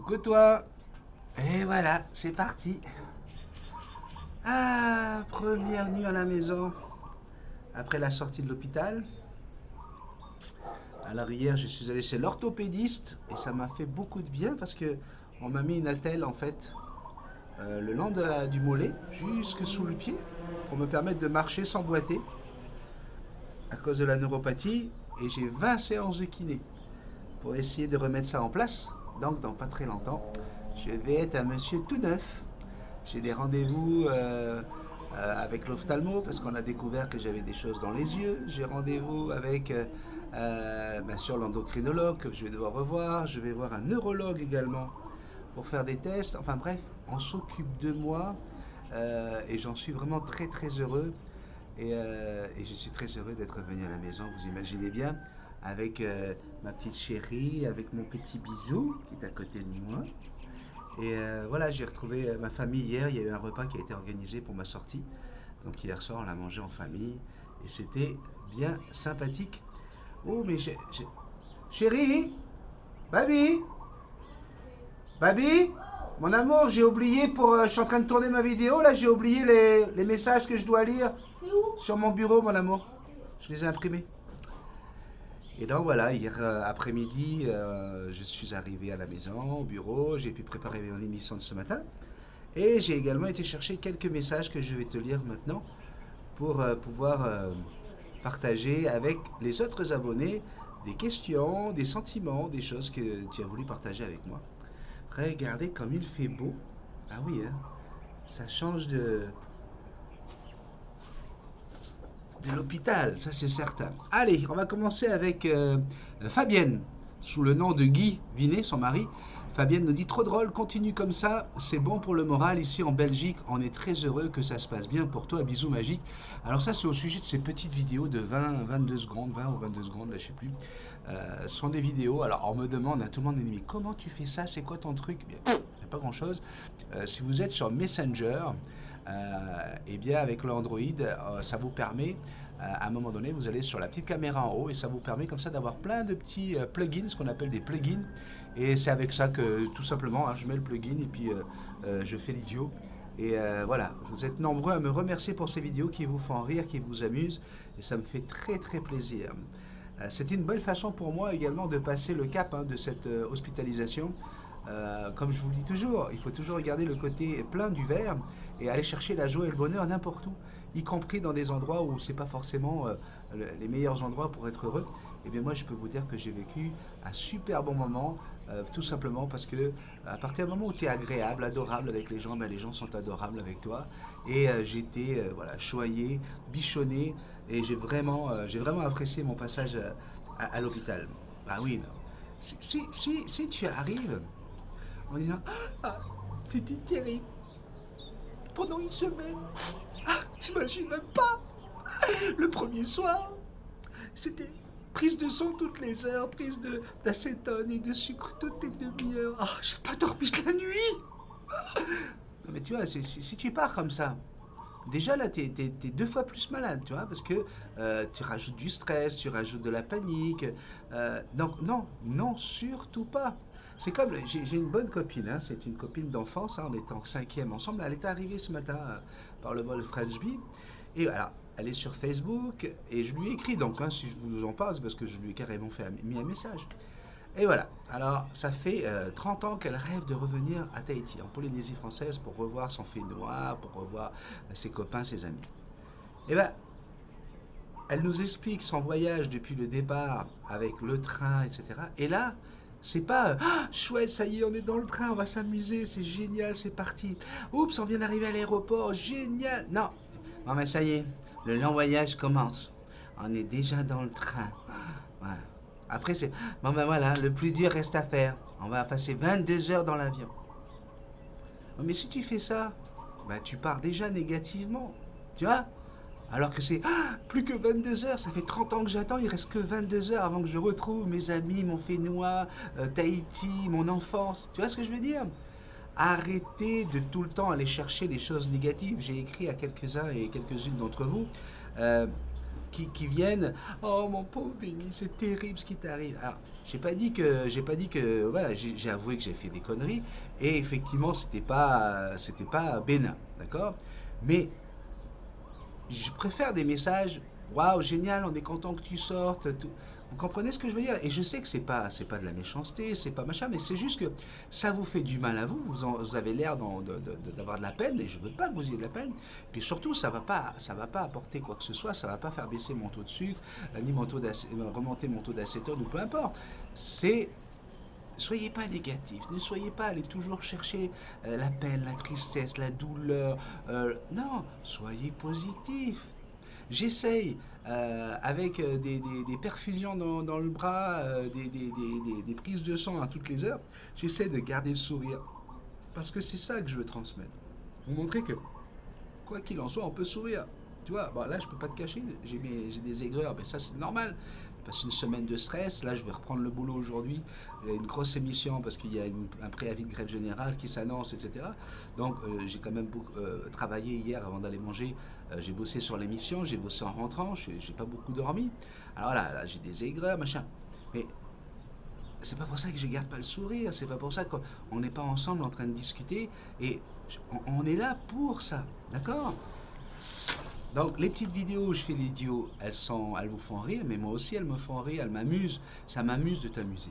Coucou toi. Et voilà, c'est parti. Ah, première nuit à la maison après la sortie de l'hôpital. Alors hier, je suis allé chez l'orthopédiste et ça m'a fait beaucoup de bien parce que on m'a mis une attelle en fait le long du mollet jusque sous le pied pour me permettre de marcher sans boiter à cause de la neuropathie et j'ai 20 séances de kiné pour essayer de remettre ça en place. Donc dans pas très longtemps, je vais être un monsieur tout neuf. J'ai des rendez-vous avec l'ophtalmo parce qu'on a découvert que j'avais des choses dans les yeux. J'ai rendez-vous avec bien sûr l'endocrinologue que je vais devoir revoir. Je vais voir un neurologue également pour faire des tests. Enfin bref, on s'occupe de moi et j'en suis vraiment très très heureux. Et je suis très heureux d'être venu à la maison, vous imaginez bien, avec ma petite chérie, avec mon petit bisou qui est à côté de moi. Et voilà, j'ai retrouvé ma famille hier. Il y a eu un repas qui a été organisé pour ma sortie. Donc hier soir, on l'a mangé en famille. Et c'était bien sympathique. Oh, mais chérie, Baby, Baby, mon amour, j'ai oublié je suis en train de tourner ma vidéo. Là, j'ai oublié les messages que je dois lire C'est où? sur mon bureau, mon amour. Je les ai imprimés. Et donc voilà, hier après-midi, je suis arrivé à la maison, au bureau. J'ai pu préparer mon émission de ce matin. Et j'ai également été chercher quelques messages que je vais te lire maintenant pour pouvoir partager avec les autres abonnés des questions, des sentiments, des choses que tu as voulu partager avec moi. Regardez comme il fait beau. Ah oui, hein, ça change de l'hôpital, ça c'est certain. Allez, on va commencer avec Fabienne, sous le nom de Guy Vinet, son mari. Fabienne nous dit trop drôle, continue comme ça, c'est bon pour le moral. Ici en Belgique, on est très heureux que ça se passe bien pour toi, bisous magiques. Alors ça c'est au sujet de ces petites vidéos de 22 secondes, 20 ou 22 secondes, là je sais plus. Ce sont des vidéos, alors on me demande, à tout le monde me dit, mais comment tu fais ça, c'est quoi ton truc? Il n'y a pas grand chose. Si vous êtes sur Messenger, et bien avec l'Android, ça vous permet à un moment donné, vous allez sur la petite caméra en haut et ça vous permet comme ça d'avoir plein de petits plugins, ce qu'on appelle des plugins. Et c'est avec ça que tout simplement, hein, je mets le plugin et puis je fais l'idiot. Et voilà, vous êtes nombreux à me remercier pour ces vidéos qui vous font rire, qui vous amusent. Et ça me fait très très plaisir. C'était une bonne façon pour moi également de passer le cap, hein, de cette hospitalisation. Comme je vous le dis toujours, il faut toujours regarder le côté plein du verre et aller chercher la joie et le bonheur n'importe où, y compris dans des endroits où c'est pas forcément les meilleurs endroits pour être heureux. Et bien moi je peux vous dire que j'ai vécu un super bon moment, tout simplement parce que à partir du moment où tu es agréable, adorable avec les gens, ben, les gens sont adorables avec toi. Et j'ai été voilà, choyé, bichonné, et j'ai vraiment apprécié mon passage à l'hôpital. Ah oui, non. Si tu arrives en disant ah, c'était terrible pendant une semaine. Ah, t'imagines même pas. Le premier soir, c'était prise de sang toutes les heures, prise d'acétone et de sucre toutes les demi-heures. Ah, j'ai pas dormi la nuit. Non mais tu vois, si tu pars comme ça, déjà là, t'es deux fois plus malade, tu vois, parce que tu rajoutes du stress, tu rajoutes de la panique. Donc non, non, surtout pas. C'est comme, j'ai une bonne copine, hein, c'est une copine d'enfance, hein, on était en cinquième ensemble. Elle est arrivée ce matin par le vol Frenchbee. Et voilà, elle est sur Facebook et je lui ai écrit, donc hein, si je vous en parle, c'est parce que je lui ai carrément mis un message. Et voilà, alors ça fait 30 ans qu'elle rêve de revenir à Tahiti, en Polynésie française, pour revoir son fille noire, pour revoir ses copains, ses amis. Et bien, elle nous explique son voyage depuis le départ avec le train, etc. Et là, c'est pas ah, chouette, ça y est, on est dans le train, on va s'amuser, c'est génial, c'est parti. Oups, on vient d'arriver à l'aéroport, génial. Non, non mais ça y est, le long voyage commence. On est déjà dans le train. Voilà. Après, c'est bon ben voilà, le plus dur reste à faire. On va passer 22 heures dans l'avion. Mais si tu fais ça, ben, tu pars déjà négativement. Tu vois? Alors que c'est ah, plus que 22 heures, ça fait 30 ans que j'attends, il reste que 22 heures avant que je retrouve mes amis, mon Fénois, Tahiti, mon enfance. Tu vois ce que je veux dire? Arrêtez de tout le temps aller chercher les choses négatives. J'ai écrit à quelques-uns et quelques-unes d'entre vous. euh, qui viennent. Oh mon pauvre Benny, c'est terrible ce qui t'arrive. Alors, j'ai pas dit que, voilà, j'ai avoué que j'ai fait des conneries et effectivement, c'était pas bénin, d'accord? Mais je préfère des messages. Waouh, génial, on est content que tu sortes. Vous comprenez ce que je veux dire? Et je sais que c'est pas de la méchanceté, c'est pas machin, mais c'est juste que ça vous fait du mal à vous. Vous avez l'air d'avoir de la peine, et je veux pas que vous ayez de la peine. Puis surtout, ça va pas apporter quoi que ce soit. Ça va pas faire baisser mon taux de sucre, ni remonter mon taux d'acétone ou peu importe. C'est Soyez pas négatif, ne soyez pas allez toujours chercher la peine, la tristesse, la douleur. Non, soyez positif. J'essaye avec des perfusions dans le bras, des prises de sang à toutes les heures. J'essaie de garder le sourire parce que c'est ça que je veux transmettre. Vous montrer que quoi qu'il en soit, on peut sourire. Tu vois, bon, là, je peux pas te cacher, j'ai des aigreurs, mais ça, c'est normal. Je passe une semaine de stress. Là, je vais reprendre le boulot aujourd'hui. Il y a une grosse émission parce qu'il y a un préavis de grève générale qui s'annonce, etc. Donc, j'ai quand même travaillé hier avant d'aller manger. J'ai bossé sur l'émission, j'ai bossé en rentrant, j'ai pas beaucoup dormi. Alors là j'ai des aigreurs, machin. Mais c'est pas pour ça que je garde pas le sourire. C'est pas pour ça qu'on n'est pas ensemble en train de discuter. Et on est là pour ça. D'accord? Donc les petites vidéos où je fais l'idiot, elles vous font rire, mais moi aussi elles me font rire, elles m'amusent. Ça m'amuse de t'amuser.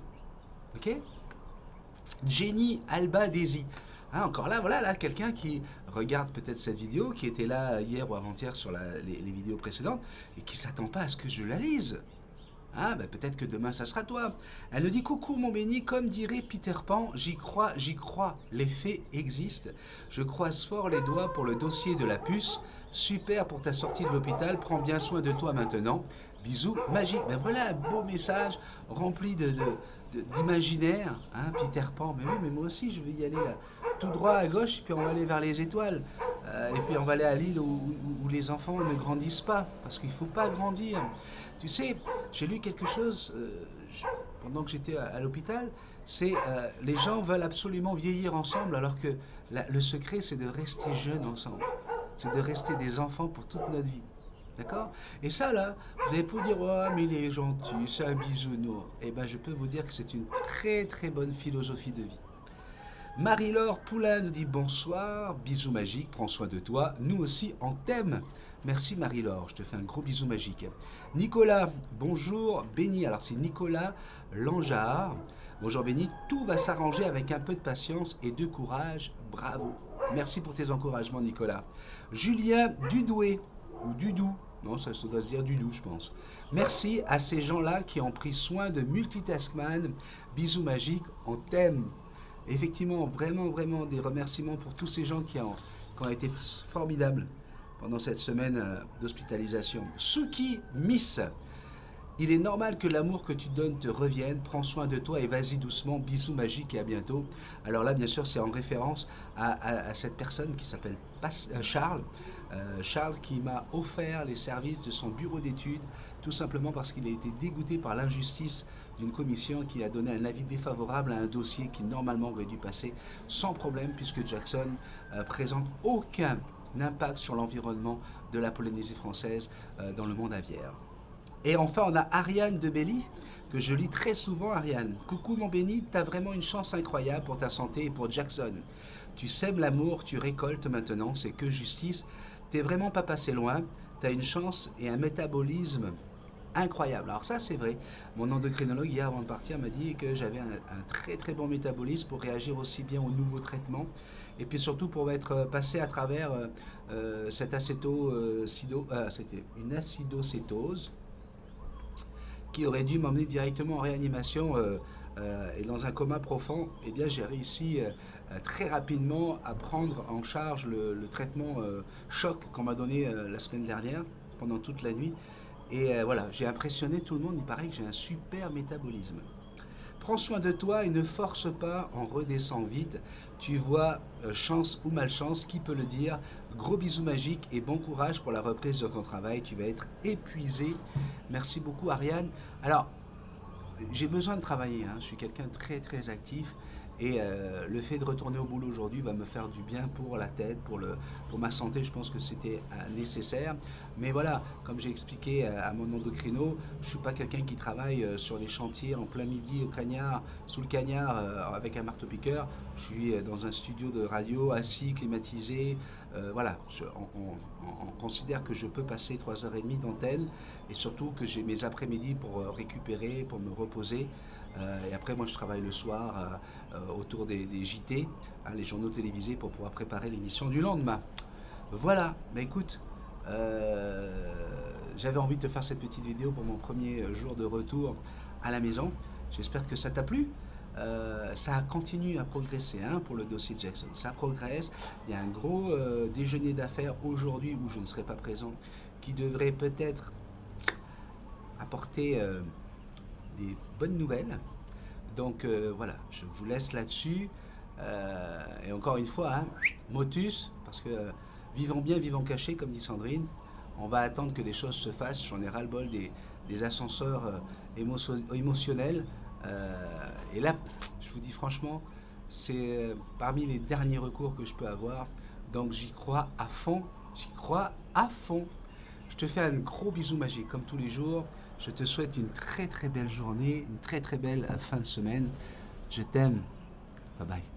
Ok? Jenny Alba Daisy. Hein, encore là, voilà, là, quelqu'un qui regarde peut-être cette vidéo, qui était là hier ou avant-hier sur les vidéos précédentes, et qui s'attend pas à ce que je la lise. Ah, ben peut-être que demain, ça sera toi. Elle nous dit: coucou mon béni, comme dirait Peter Pan, j'y crois, les faits existent. Je croise fort les doigts pour le dossier de la puce. Super pour ta sortie de l'hôpital, prends bien soin de toi maintenant. Bisous, magique. Ben voilà un beau message rempli d'imaginaire. Hein, Peter Pan, mais oui, mais moi aussi, je vais y aller là, tout droit à gauche, puis on va aller vers les étoiles. Et puis on va aller à l'île où les enfants ne grandissent pas, parce qu'il ne faut pas grandir. Tu sais, j'ai lu quelque chose pendant que j'étais à l'hôpital, c'est les gens veulent absolument vieillir ensemble, alors que le secret, c'est de rester jeunes ensemble. C'est de rester des enfants pour toute notre vie. D'accord? Et ça, là, vous allez pas dire: oh, mais il est gentil, c'est un bisounours. Eh bien, je peux vous dire que c'est une très très bonne philosophie de vie. Marie-Laure Poulain nous dit: bonsoir, bisous magiques, prends soin de toi, nous aussi on t'aime. Merci Marie-Laure, je te fais un gros bisou magique. Nicolas, bonjour Béni, alors c'est Nicolas Langeard. Bonjour Béni, tout va s'arranger avec un peu de patience et de courage, bravo. Merci pour tes encouragements Nicolas. Julien Dudoué, ou Dudou, non ça doit se dire Dudou je pense. Merci à ces gens-là qui ont pris soin de Multitaskman, bisous magiques, on t'aime. Effectivement, vraiment, vraiment des remerciements pour tous ces gens qui ont été formidables pendant cette semaine d'hospitalisation. Suki Miss, il est normal que l'amour que tu donnes te revienne. Prends soin de toi et vas-y doucement. Bisous magiques et à bientôt. Alors là, bien sûr, c'est en référence à cette personne qui s'appelle Charles. Charles qui m'a offert les services de son bureau d'études, tout simplement parce qu'il a été dégoûté par l'injustice d'une commission qui a donné un avis défavorable à un dossier qui normalement aurait dû passer sans problème, puisque Jackson présente aucun impact sur l'environnement de la Polynésie française dans le monde aviaire. Et enfin, on a Ariane de Belly, que je lis très souvent. Ariane, coucou mon béni, t'as vraiment une chance incroyable pour ta santé et pour Jackson. Tu sèmes l'amour, tu récoltes maintenant, c'est que justice. T'es vraiment pas passé loin, t'as une chance et un métabolisme incroyable. Alors ça c'est vrai, mon endocrinologue hier avant de partir m'a dit que j'avais un très très bon métabolisme pour réagir aussi bien aux nouveaux traitements et puis surtout pour être passé à travers cette c'était une acidocétose qui aurait dû m'emmener directement en réanimation et dans un coma profond. Eh bien j'ai réussi très rapidement à prendre en charge le traitement choc qu'on m'a donné la semaine dernière pendant toute la nuit. Et voilà, j'ai impressionné tout le monde, il paraît que j'ai un super métabolisme. Prends soin de toi et ne force pas, on redescend vite. Tu vois, chance ou malchance, qui peut le dire? Gros bisous magiques et bon courage pour la reprise de ton travail, tu vas être épuisé. Merci beaucoup Ariane. Alors, j'ai besoin de travailler, hein. Je suis quelqu'un de très très actif Et le fait de retourner au boulot aujourd'hui va me faire du bien pour la tête, pour ma santé. Je pense que c'était nécessaire. Mais voilà, comme j'ai expliqué à mon endocrino, je ne suis pas quelqu'un qui travaille sur les chantiers en plein midi au cagnard, sous le cagnard avec un marteau-piqueur. Je suis dans un studio de radio, assis, climatisé. Voilà, on considère que je peux passer 3h30 d'antenne et surtout que j'ai mes après-midi pour récupérer, pour me reposer. Et après, moi, je travaille le soir autour des JT, hein, les journaux télévisés, pour pouvoir préparer l'émission du lendemain. Voilà, bah écoute, j'avais envie de te faire cette petite vidéo pour mon premier jour de retour à la maison. J'espère que ça t'a plu. Ça continue à progresser hein, pour le dossier Jackson. Ça progresse. Il y a un gros déjeuner d'affaires aujourd'hui où je ne serai pas présent qui devrait peut-être apporter des bonnes nouvelles. Donc voilà, je vous laisse là-dessus. Et encore une fois, hein, motus, parce que vivons bien, vivons cachés, comme dit Sandrine. On va attendre que les choses se fassent. J'en ai ras-le-bol des ascenseurs émotionnels. Et là, je vous dis franchement, c'est parmi les derniers recours que je peux avoir. Donc j'y crois à fond. J'y crois à fond. Je te fais un gros bisou magique, comme tous les jours. Je te souhaite une très très belle journée, une très très belle fin de semaine. Je t'aime. Bye bye.